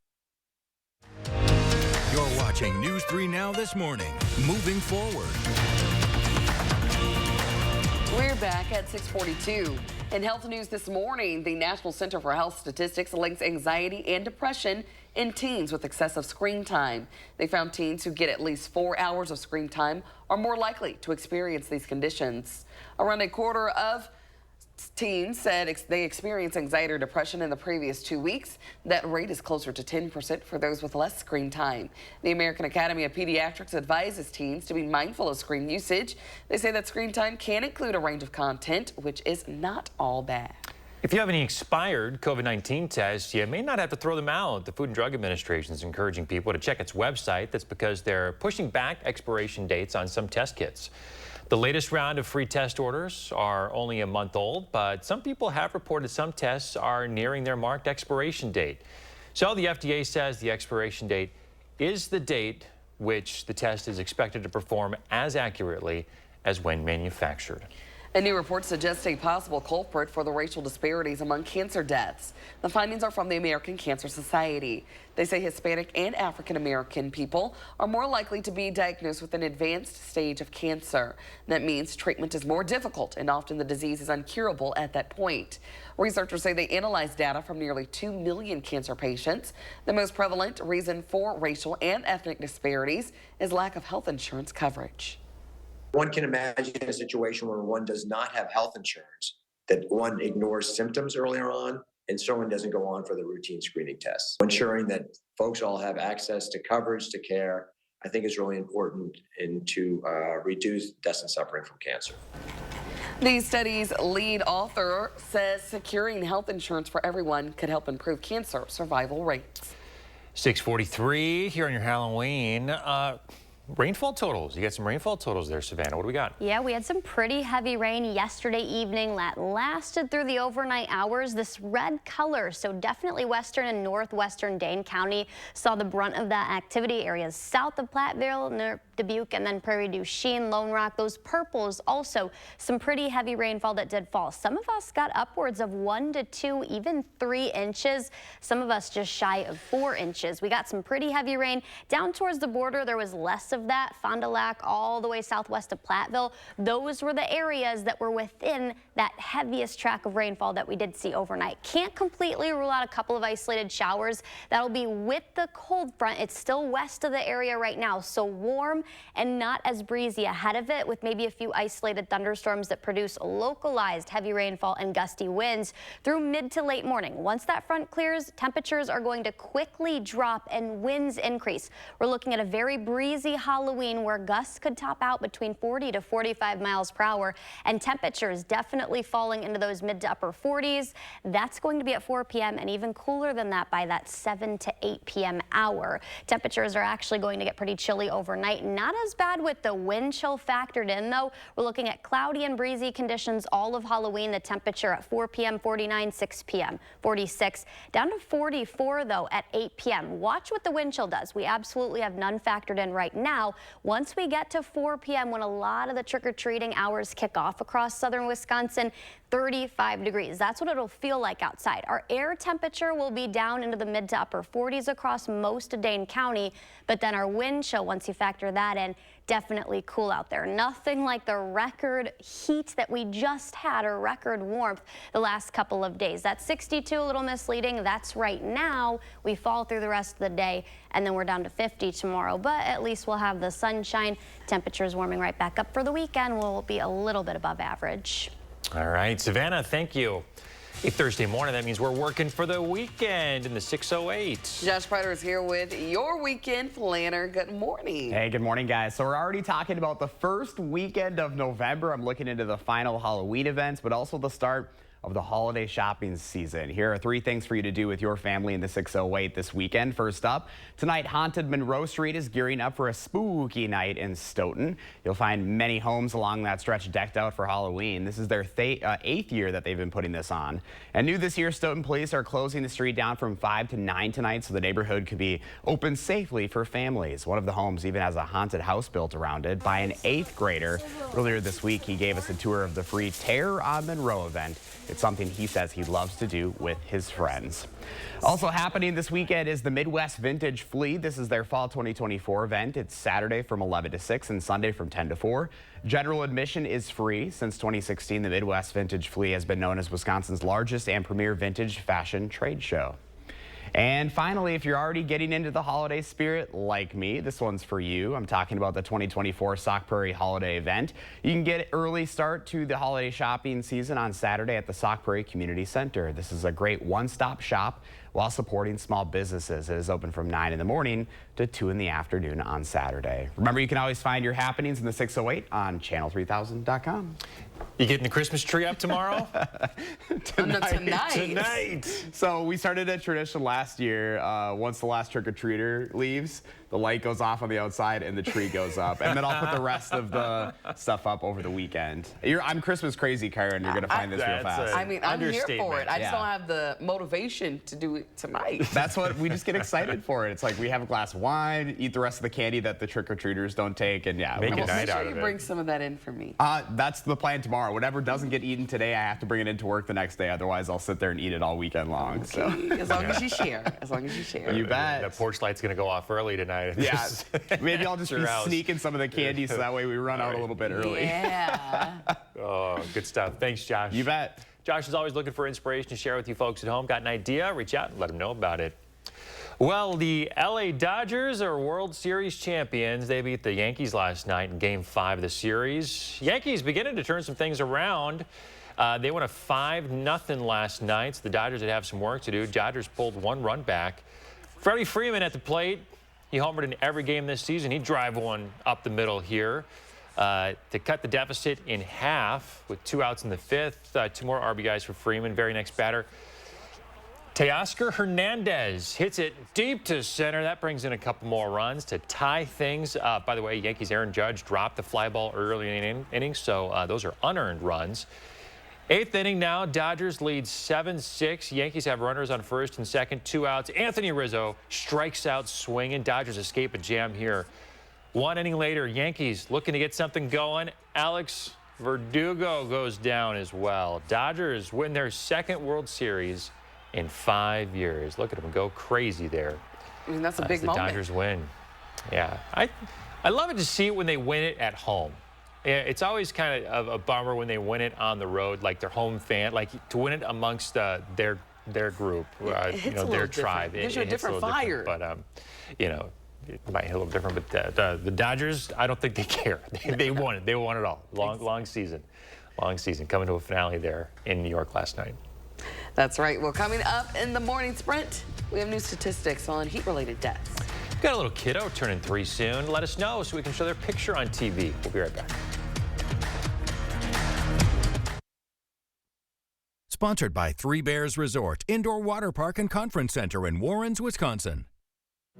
You're watching News 3 Now this morning. Moving forward. We're back at 6:42. In health news this morning, the National Center for Health Statistics links anxiety and depression in teens with excessive screen time. They found teens who get at least 4 hours of screen time are more likely to experience these conditions. Around a quarter of teens said they experienced anxiety or depression in the previous 2 weeks. That rate is closer to 10% for those with less screen time. The American Academy of Pediatrics advises teens to be mindful of screen usage. They say that screen time can include a range of content, which is not all bad. If you have any expired COVID-19 tests, you may not have to throw them out. The Food and Drug Administration is encouraging people to check its website. That's because they're pushing back expiration dates on some test kits. The latest round of free test orders are only a month old, but some people have reported some tests are nearing their marked expiration date. So the FDA says the expiration date is the date which the test is expected to perform as accurately as when manufactured. A new report suggests a possible culprit for the racial disparities among cancer deaths. The findings are from the American Cancer Society. They say Hispanic and African American people are more likely to be diagnosed with an advanced stage of cancer. That means treatment is more difficult and often the disease is incurable at that point. Researchers say they analyzed data from nearly 2 million cancer patients. The most prevalent reason for racial and ethnic disparities is lack of health insurance coverage. One can imagine a situation where one does not have health insurance, that one ignores symptoms earlier on, and someone doesn't go on for the routine screening tests. Ensuring that folks all have access to coverage, to care, I think is really important and to reduce deaths and suffering from cancer. The study's lead author says securing health insurance for everyone could help improve cancer survival rates. 6:43 here on your Halloween. Rainfall totals. You got some rainfall totals there, Savannah. What do we got? Yeah, we had some pretty heavy rain yesterday evening that lasted through the overnight hours. This red color, so definitely western and northwestern Dane County saw the brunt of that activity. Areas south of Platteville, near Dubuque, and then Prairie du Chien, Lone Rock. Those purples, also some pretty heavy rainfall that did fall. Some of us got upwards of 1 to 2, even 3 inches. Some of us just shy of 4 inches. We got some pretty heavy rain down towards the border. There was less of that. Fond du Lac all the way southwest of Platteville. Those were the areas that were within that heaviest track of rainfall that we did see overnight. Can't completely rule out a couple of isolated showers. That'll be with the cold front. It's still west of the area right now, so warm and not as breezy ahead of it, with maybe a few isolated thunderstorms that produce localized heavy rainfall and gusty winds through mid to late morning. Once that front clears, temperatures are going to quickly drop and winds increase. We're looking at a very breezy Halloween where gusts could top out between 40 to 45 miles per hour, and temperatures definitely falling into those mid to upper 40s. That's going to be at 4 p.m. and even cooler than that by that 7 to 8 p.m. hour. Temperatures are actually going to get pretty chilly overnight. Not as bad with the wind chill factored in, though. We're looking at cloudy and breezy conditions all of Halloween. The temperature at 4 p.m. 49, 6 p.m. 46, down to 44 though at 8 p.m. Watch what the wind chill does. We absolutely have none factored in right now. Once we get to 4 p.m. when a lot of the trick-or-treating hours kick off across southern Wisconsin, 35 degrees. That's what it'll feel like outside. Our air temperature will be down into the mid to upper 40s across most of Dane County, but then our wind chill, once you factor that in, definitely cool out there. Nothing like the record heat that we just had, or record warmth the last couple of days. That 62, a little misleading. That's right now. We fall through the rest of the day, and then we're down to 50 tomorrow, but at least we'll have the sunshine. Temperatures warming right back up for the weekend. We'll be a little bit above average. All right, Savannah, thank you. A Thursday morning, that means we're working for the weekend in the 608. Josh Prater is here with your weekend planner. Good morning. Hey, good morning, guys. So we're already talking about the first weekend of November. I'm looking into the final Halloween events, but also the start of the holiday shopping season. Here are 3 things for you to do with your family in the 608 this weekend. First up, tonight, Haunted Monroe Street is gearing up for a spooky night in Stoughton. You'll find many homes along that stretch decked out for Halloween. This is their 8th year that they've been putting this on. And new this year, Stoughton police are closing the street down from 5 to 9 tonight, so the neighborhood could be open safely for families. One of the homes even has a haunted house built around it by an 8th grader. Earlier this week, he gave us a tour of the free Terror on Monroe event. It's something he says he loves to do with his friends. Also happening this weekend is the Midwest Vintage Flea. This is their fall 2024 event. It's Saturday from 11 to 6 and Sunday from 10 to 4. General admission is free. Since 2016, the Midwest Vintage Flea has been known as Wisconsin's largest and premier vintage fashion trade show. And finally, if you're already getting into the holiday spirit like me, this one's for you. I'm talking about the 2024 Sauk Prairie Holiday event. You can get an early start to the holiday shopping season on Saturday at the Sauk Prairie Community Center. This is a great one-stop shop while supporting small businesses. It is open from 9 in the morning to 2 in the afternoon on Saturday. Remember, you can always find your happenings in the 608 on channel3000.com. You getting the Christmas tree up tomorrow? Tonight. So we started a tradition last year. Once the last trick-or-treater leaves, the light goes off on the outside and the tree goes up. And then I'll put the rest of the stuff up over the weekend. I'm Christmas crazy, Kyron. You're going to find this real fast. I mean, I'm here for it. I just don't have the motivation to do it tonight. That's what we just get excited for it. It's like we have a glass of wine, eat the rest of the candy that the trick-or-treaters don't take, and yeah. Make a night out of it. You bring some of that in for me. That's the plan tomorrow. Whatever doesn't get eaten today, I have to bring it into work the next day. Otherwise, I'll sit there and eat it all weekend long. Okay. So. As long as you share. As long as you share. You bet. The porch light's going to go off early tonight. Yeah. Maybe I'll just be sneaking some of the candy so that way we run out a little bit early. Yeah. Oh, good stuff. Thanks, Josh. You bet. Josh is always looking for inspiration to share with you folks at home. Got an idea? Reach out and let him know about it. Well, the LA Dodgers are World Series champions. They beat the Yankees last night in Game 5 of the series. Yankees beginning to turn some things around. They won a 5-0 last night. So the Dodgers would have some work to do. Dodgers pulled 1 run back. Freddie Freeman at the plate. He homered in every game this season. He'd drive one up the middle here to cut the deficit in half with 2 outs in the 5th. 2 more RBIs for Freeman. Very next batter, Teoscar Hernandez hits it deep to center. That brings in a couple more runs to tie things up. By the way, Yankees' Aaron Judge dropped the fly ball early in the inning, so those are unearned runs. 8th inning now, Dodgers lead 7-6. Yankees have runners on first and second, 2 outs. Anthony Rizzo strikes out swinging. Dodgers escape a jam here. 1 inning later, Yankees looking to get something going. Alex Verdugo goes down as well. Dodgers win their 2nd World Series in 5 years. Look at them go crazy there. I mean, that's a big moment. The Dodgers win. Yeah, I love it to see it when they win it at home. It's always kind of a bummer when they win it on the road, like their home fan, like to win it amongst their group, you know, their tribe. It gives you a different fire. But you know, it might hit a little different. But the Dodgers, I don't think they care. They won it. They won it all. Long season, coming to a finale there in New York last night. That's right. Well, coming up in the morning sprint, we have new statistics on heat-related deaths. Got a little kiddo turning 3 soon. Let us know so we can show their picture on TV. We'll be right back. Sponsored by Three Bears Resort, Indoor Water Park and Conference Center in Warrens, Wisconsin.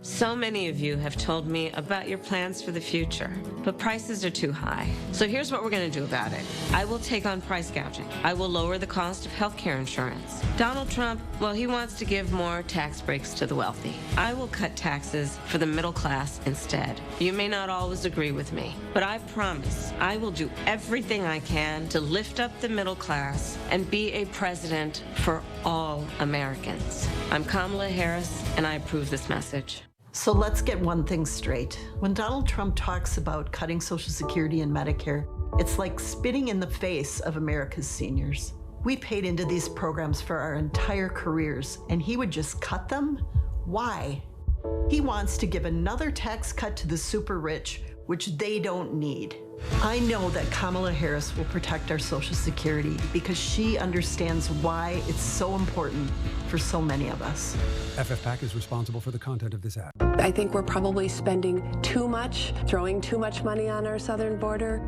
So many of you have told me about your plans for the future, but prices are too high. So here's what we're going to do about it. I will take on price gouging. I will lower the cost of health care insurance. Donald Trump, well, he wants to give more tax breaks to the wealthy. I will cut taxes for the middle class instead. You may not always agree with me, but I promise I will do everything I can to lift up the middle class and be a president for all Americans. I'm Kamala Harris, and I approve this message. So let's get one thing straight. When Donald Trump talks about cutting Social Security and Medicare, it's like spitting in the face of America's seniors. We paid into these programs for our entire careers, and he would just cut them? Why? He wants to give another tax cut to the super rich, which they don't need. I know that Kamala Harris will protect our Social Security because she understands why it's so important for so many of us. FFPAC is responsible for the content of this ad. I think we're probably spending too much, throwing too much money on our southern border.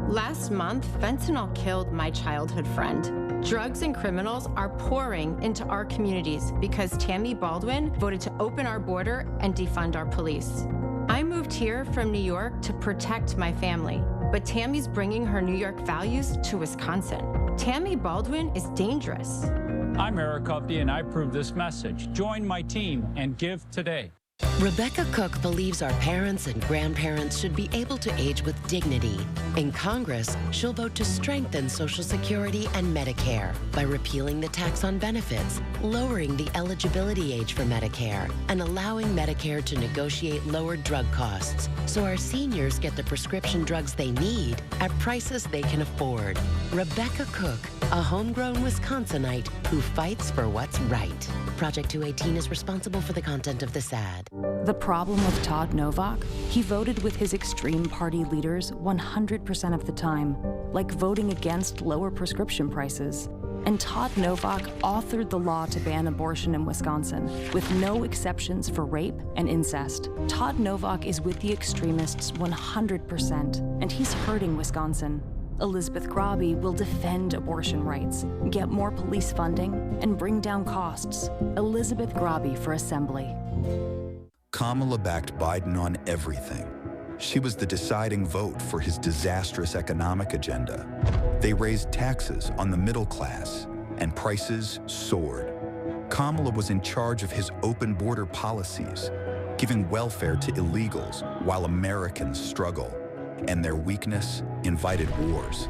Last month, fentanyl killed my childhood friend. Drugs and criminals are pouring into our communities because Tammy Baldwin voted to open our border and defund our police. I moved here from New York to protect my family, but Tammy's bringing her New York values to Wisconsin. Tammy Baldwin is dangerous. I'm Eric Hovde, and I approve this message. Join my team and give today. Rebecca Cook believes our parents and grandparents should be able to age with dignity. In Congress, she'll vote to strengthen Social Security and Medicare by repealing the tax on benefits, lowering the eligibility age for Medicare, and allowing Medicare to negotiate lower drug costs so our seniors get the prescription drugs they need at prices they can afford. Rebecca Cook, a homegrown Wisconsinite who fights for what's right. Project 218 is responsible for the content of this ad. The problem with Todd Novak? He voted with his extreme party leaders 100% of the time, like voting against lower prescription prices. And Todd Novak authored the law to ban abortion in Wisconsin, with no exceptions for rape and incest. Todd Novak is with the extremists 100%, and he's hurting Wisconsin. Elizabeth Grabe will defend abortion rights, get more police funding, and bring down costs. Elizabeth Grabe for Assembly. Kamala backed Biden on everything. She was the deciding vote for his disastrous economic agenda. They raised taxes on the middle class, and prices soared. Kamala was in charge of his open border policies, giving welfare to illegals while Americans struggle, and their weakness invited wars.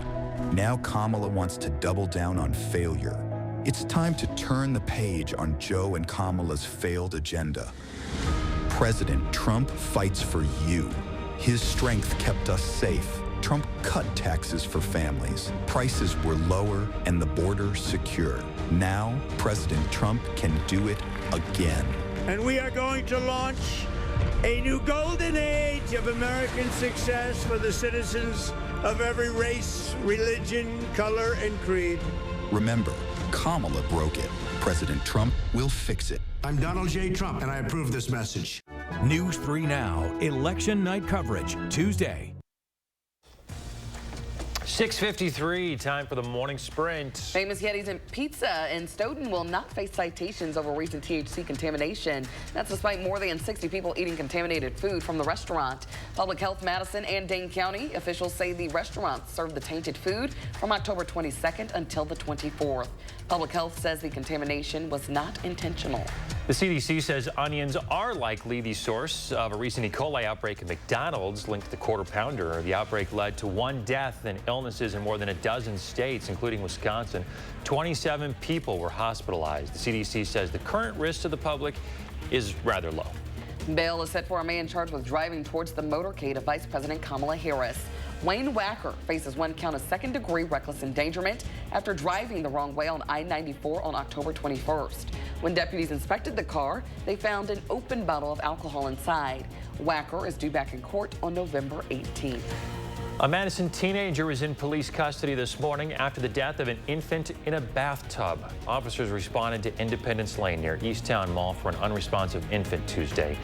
Now Kamala wants to double down on failure. It's time to turn the page on Joe and Kamala's failed agenda. President Trump fights for you. His strength kept us safe. Trump cut taxes for families. Prices were lower and the border secure. Now, President Trump can do it again. and we are going to launch a new golden age of American success for the citizens of every race, religion, color, and creed. Remember, Kamala broke it. President Trump will fix it. I'm Donald J. Trump, and I approve this message. News 3 Now, election night coverage, Tuesday. 6:53, time for the morning sprint. Famous Yetis and Pizza in Stoughton will not face citations over recent THC contamination. That's despite more than 60 people eating contaminated food from the restaurant. Public Health Madison and Dane County officials say the restaurant served the tainted food from October 22nd until the 24th. Public Health says the contamination was not intentional. The CDC says onions are likely the source of a recent E. coli outbreak at McDonald's linked to the Quarter Pounder. The outbreak led to 1 death and illnesses in more than a dozen states, including Wisconsin. 27 people were hospitalized. The CDC says the current risk to the public is rather low. Bail is set for a man charged with driving towards the motorcade of Vice President Kamala Harris. Wayne Wacker faces 1 count of second-degree reckless endangerment after driving the wrong way on I-94 on October 21st. When deputies inspected the car, they found an open bottle of alcohol inside. Wacker is due back in court on November 18th. A Madison teenager was in police custody this morning after the death of an infant in a bathtub. Officers responded to Independence Lane near Easttown Mall for an unresponsive infant Tuesday.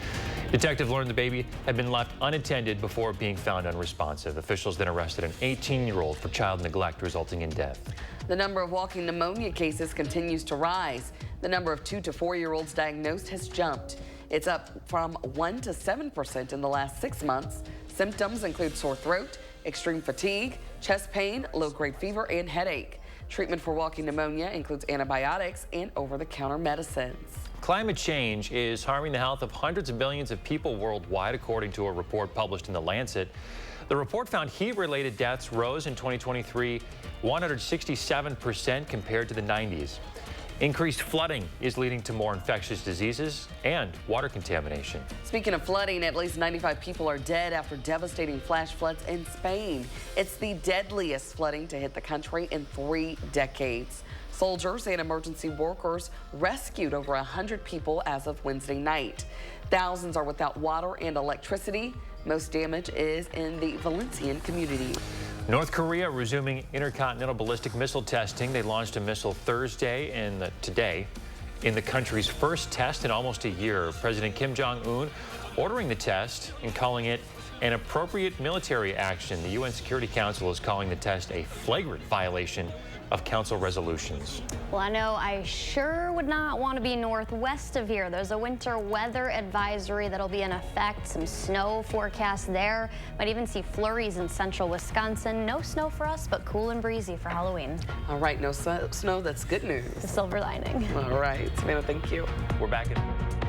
Detectives learned the baby had been left unattended before being found unresponsive. Officials then arrested an 18-year-old for child neglect resulting in death. The number of walking pneumonia cases continues to rise. The number of 2 to 4-year-olds diagnosed has jumped. It's up from 1 to 7% in the last 6 months. Symptoms include sore throat, extreme fatigue, chest pain, low-grade fever, and headache. Treatment for walking pneumonia includes antibiotics and over-the-counter medicines. Climate change is harming the health of hundreds of millions of people worldwide, according to a report published in The Lancet. The report found heat-related deaths rose in 2023 167% compared to the 90s. Increased flooding is leading to more infectious diseases and water contamination. Speaking of flooding, at least 95 people are dead after devastating flash floods in Spain. It's the deadliest flooding to hit the country in 3 decades. Soldiers and emergency workers rescued over 100 people as of Wednesday night. Thousands are without water and electricity. Most damage is in the Valencian community. North Korea resuming intercontinental ballistic missile testing. They launched a missile Thursday and today in the country's first test in almost a year. President Kim Jong-un ordering the test and calling it an appropriate military action. The UN Security Council is calling the test a flagrant violation of council resolutions. Well, I know I sure would not want to be northwest of here. There's a winter weather advisory that'll be in effect. Some snow forecast there. Might even see flurries in central Wisconsin. No snow for us, but cool and breezy for Halloween. All right, no snow. That's good news. The silver lining. All right, Savannah, thank you. We're back in